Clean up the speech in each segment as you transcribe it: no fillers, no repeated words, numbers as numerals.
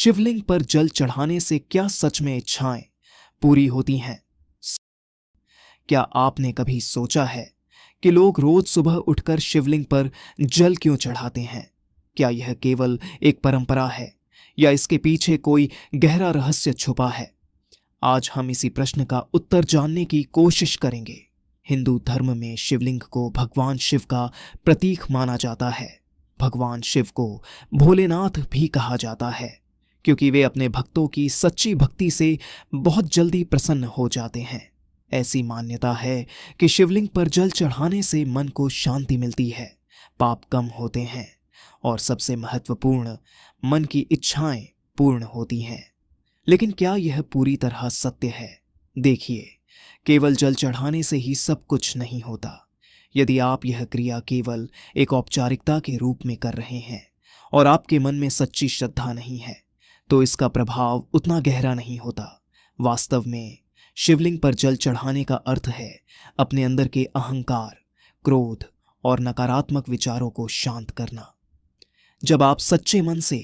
शिवलिंग पर जल चढ़ाने से क्या सच में इच्छाएं पूरी होती हैं? क्या आपने कभी सोचा है कि लोग रोज सुबह उठकर शिवलिंग पर जल क्यों चढ़ाते हैं? क्या यह केवल एक परंपरा है या इसके पीछे कोई गहरा रहस्य छुपा है? आज हम इसी प्रश्न का उत्तर जानने की कोशिश करेंगे। हिंदू धर्म में शिवलिंग को भगवान शिव का प्रतीक माना जाता है। भगवान शिव को भोलेनाथ भी कहा जाता है क्योंकि वे अपने भक्तों की सच्ची भक्ति से बहुत जल्दी प्रसन्न हो जाते हैं। ऐसी मान्यता है कि शिवलिंग पर जल चढ़ाने से मन को शांति मिलती है, पाप कम होते हैं और सबसे महत्वपूर्ण, मन की इच्छाएं पूर्ण होती हैं। लेकिन क्या यह पूरी तरह सत्य है? देखिए, केवल जल चढ़ाने से ही सब कुछ नहीं होता। यदि आप यह क्रिया केवल एक औपचारिकता के रूप में कर रहे हैं और आपके मन में सच्ची श्रद्धा नहीं है, तो इसका प्रभाव उतना गहरा नहीं होता। वास्तव में शिवलिंग पर जल चढ़ाने का अर्थ है अपने अंदर के अहंकार, क्रोध और नकारात्मक विचारों को शांत करना। जब आप सच्चे मन से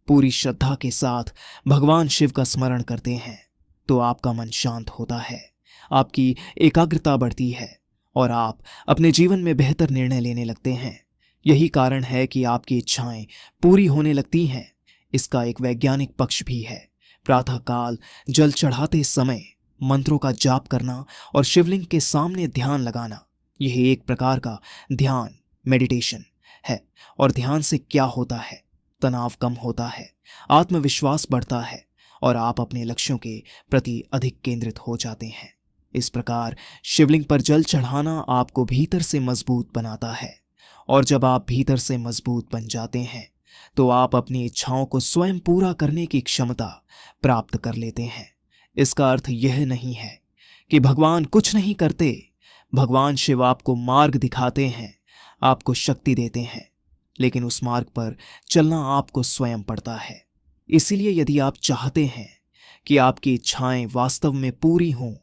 पूरी श्रद्धा के साथ भगवान शिव का स्मरण करते हैं तो आपका मन शांत होता है, आपकी एकाग्रता बढ़ती है और आप अपने जीवन में बेहतर निर्णय लेने लगते हैं। यही कारण है कि आपकी इच्छाएं पूरी होने लगती हैं। इसका एक वैज्ञानिक पक्ष भी है। प्रातःकाल जल चढ़ाते समय मंत्रों का जाप करना और शिवलिंग के सामने ध्यान लगाना, यह एक प्रकार का ध्यान, मेडिटेशन है। और ध्यान से क्या होता है? तनाव कम होता है, आत्मविश्वास बढ़ता है और आप अपने लक्ष्यों के प्रति अधिक केंद्रित हो जाते हैं। इस प्रकार शिवलिंग पर जल चढ़ाना आपको भीतर से मजबूत बनाता है और जब आप भीतर से मजबूत बन जाते हैं तो आप अपनी इच्छाओं को स्वयं पूरा करने की क्षमता प्राप्त कर लेते हैं। इसका अर्थ यह नहीं है कि भगवान कुछ नहीं करते। भगवान शिव आपको मार्ग दिखाते हैं, आपको शक्ति देते हैं, लेकिन उस मार्ग पर चलना आपको स्वयं पड़ता है। इसीलिए यदि आप चाहते हैं कि आपकी इच्छाएं वास्तव में पूरी हों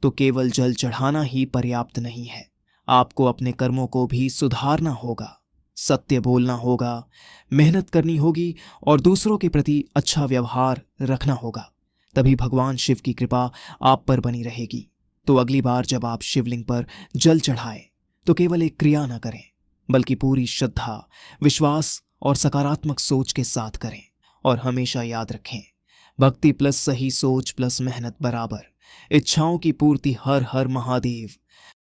तो केवल जल चढ़ाना ही पर्याप्त नहीं है। आपको अपने कर्मों को भी सुधारना होगा, सत्य बोलना होगा, मेहनत करनी होगी और दूसरों के प्रति अच्छा व्यवहार रखना होगा। तभी भगवान शिव की कृपा आप पर बनी रहेगी। तो अगली बार जब आप शिवलिंग पर जल चढ़ाएं तो केवल एक क्रिया न करें, बल्कि पूरी श्रद्धा, विश्वास और सकारात्मक सोच के साथ करें। और हमेशा याद रखें, भक्ति प्लस सही सोच प्लस मेहनत बराबर इच्छाओं की पूर्ति। हर हर महादेव।